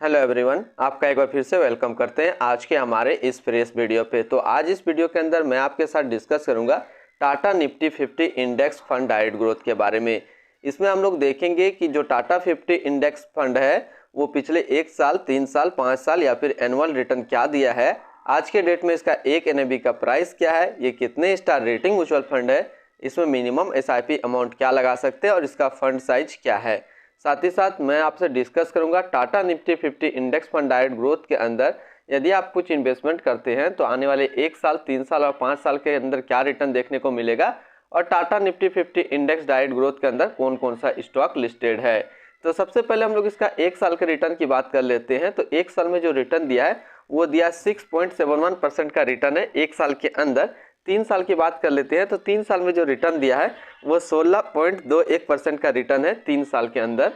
Hello everyone, आपका एक बार फिर से वेलकम करते हैं आज के हमारे इस फ्रेश वीडियो पे। तो आज इस वीडियो के अंदर मैं आपके साथ डिस्कस करूंगा Tata Nifty 50 index fund direct growth के बारे में। इसमें हम लोग देखेंगे कि जो टाटा 50 इंडेक्स फंड है वो पिछले 1 साल, 3 साल, 5 साल या फिर एनुअल रिटर्न क्या दिया है, आज के डेट में इसका एक एनएबी का प्राइस क्या है, ये कितने स्टार रेटिंग म्यूचुअल फंड है, इसमें मिनिमम एसआईपी अमाउंट क्या लगा सकते हैं और इसका फंड साइज क्या है। साथ ही साथ मैं आपसे डिस्कस करूंगा Tata Nifty 50 index fund direct growth के अंदर यदि आप कुछ इन्वेस्टमेंट करते हैं तो आने वाले 1 साल, 3 साल और 5 साल के अंदर क्या रिटर्न देखने को मिलेगा और Tata Nifty 50 index direct growth के अंदर कौन कौन सा स्टॉक लिस्टेड है। तो सबसे पहले हम लोग इसका 1 साल के रिटर्न की बात कर लेते हैं। तो 1 साल में जो रिटर्न दिया है वो दिया 6.71% का रिटर्न है 1 साल के अंदर। 3 साल की बात कर लेते हैं तो 3 साल में जो रिटर्न दिया है वो 16.21% का रिटर्न है 3 साल के अंदर।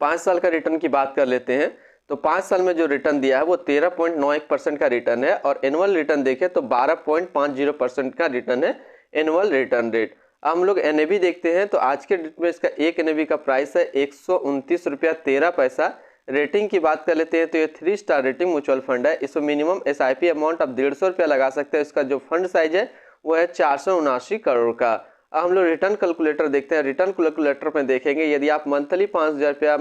5 साल का रिटर्न की बात कर लेते हैं तो 5 साल में जो रिटर्न दिया है वो 13.91% का रिटर्न है और एनुअल रिटर्न देखें तो 12.50% का रिटर्न है एनुअल रिटर्न रेट। अब हम लोग एनएबी देखते हैं तो आज के डेट में इसका एक एनएबी का प्राइस है 129.13 रुपया। रेटिंग की बात कर लेते हैं तो ये 3 स्टार रेटिंग म्यूचुअल फंड है। इसमें मिनिमम एसआईपी अमाउंट आप 150 रुपया लगा सकते हैं। इसका जो फंड साइज है वो है 479 करोड़ का। अब हम लोग रिटर्न कैलकुलेटर देखते हैं। रिटर्न कैलकुलेटर में देखेंगे यदि आप मंथली 5,000 रुपया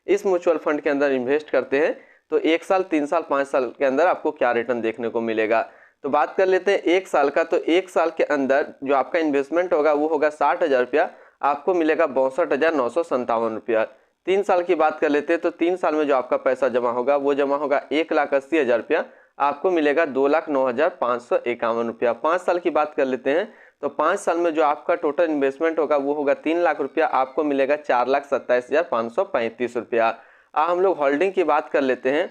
इस म्यूचुअल फंड के अंदर इन्वेस्ट करते हैं तो 1 साल, 3 साल, 5 साल के अंदर आपको क्या रिटर्न देखने को मिलेगा। तो बात कर लेते हैं 1 साल का। तो 1 साल के अंदर जो आपका इन्वेस्टमेंट होगा वो होगा 60,000 रुपया, आपको मिलेगा 62,957 रुपया। 3 साल की बात कर लेते हैं तो 3 साल में जो आपका पैसा जमा होगा वो जमा होगा 1,80,000 रुपया, आपको मिलेगा 2,09,551 रुपया। 5 साल की बात कर लेते हैं तो 5 साल में जो आपका टोटल इन्वेस्टमेंट होगा वो होगा 3 लाख रुपया, आपको मिलेगा 4,27,535 रुपया। अब हम लोग होल्डिंग की बात कर लेते हैं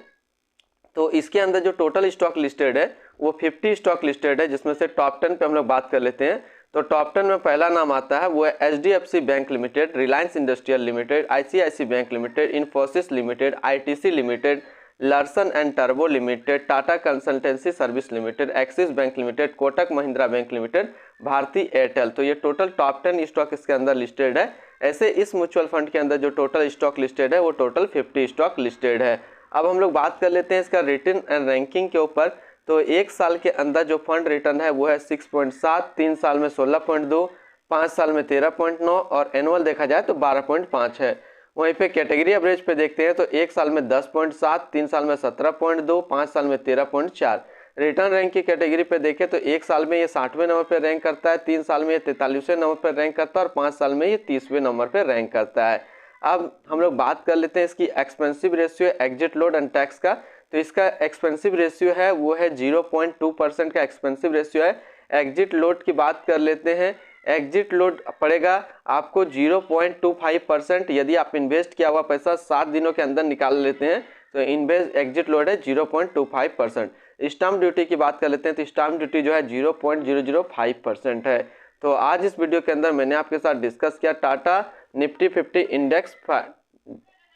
तो इसके अंदर जो टोटल स्टॉक लिस्टेड है वो 50 स्टॉक लिस्टेड है, जिसमें से टॉप 10 पे हम लोग बात कर लेते हैं। तो टॉप 10 में पहला नाम आता है वो है HDFC bank limited, Reliance industrial limited, ICICI bank limited, Infosys limited, ITC limited, Larsen and टर्बो limited, Tata consultancy service limited, Axis bank limited, Kotak Mahindra bank limited, Bharti Airtel. तो ये टोटल टॉप 10 स्टॉक इसके अंदर लिस्टेड है। ऐसे इस म्यूचुअल फंड के अंदर जो टोटल स्टॉक लिस्टेड है वो टोटल 50 स्टॉक लिस्टेड है। अब हम लोग बात कर लेते हैं इसका रिटर्न एंड रैंकिंग के ऊपर। तो 1 साल के अंदर जो फंड रिटर्न है वो है 6.7, 3 साल में 16.2, 5 साल में 13.9 और एनुअल देखा जाए तो 12.5 है। वहीं पे कैटेगरी एवरेज पे देखते हैं तो 1 साल में 10.7, 3 साल में 17.2, 5 साल में 13.4। रिटर्न रैंक की कैटेगरी पे देखें तो 1 साल में ये 60वें नंबर पे रैंक करता है, 3 साल में ये 43वें नंबर पे रैंक करता है और 5 साल में ये 30वें नंबर पे रैंक करता है। अब हम लोग बात कर लेते हैं इसकी expensive ratio, exit load and tax का। तो इसका एक्सपेंसिव रेशियो है वो है 0.2% का एक्सपेंसिव रेशियो है। एग्जिट लोड की बात कर लेते हैं, एग्जिट लोड पड़ेगा आपको 0.25%। यदि आप इन्वेस्ट किया हुआ पैसा 7 दिनों के अंदर निकाल लेते हैं तो इन्वेस्ट एग्जिट लोड है 0.25%। स्टाम्प ड्यूटी की बात कर लेते हैं तो स्टाम्प ड्यूटी जो है 0.005% है। तो आज इस वीडियो के अंदर मैंने आपके साथ डिस्कस किया Tata Nifty 50 index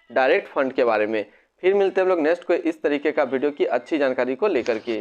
direct fund के बारे में। फिर मिलते हैं हम लोग नेक्स्ट कोई इस तरीके का वीडियो की अच्छी जानकारी को लेकर के।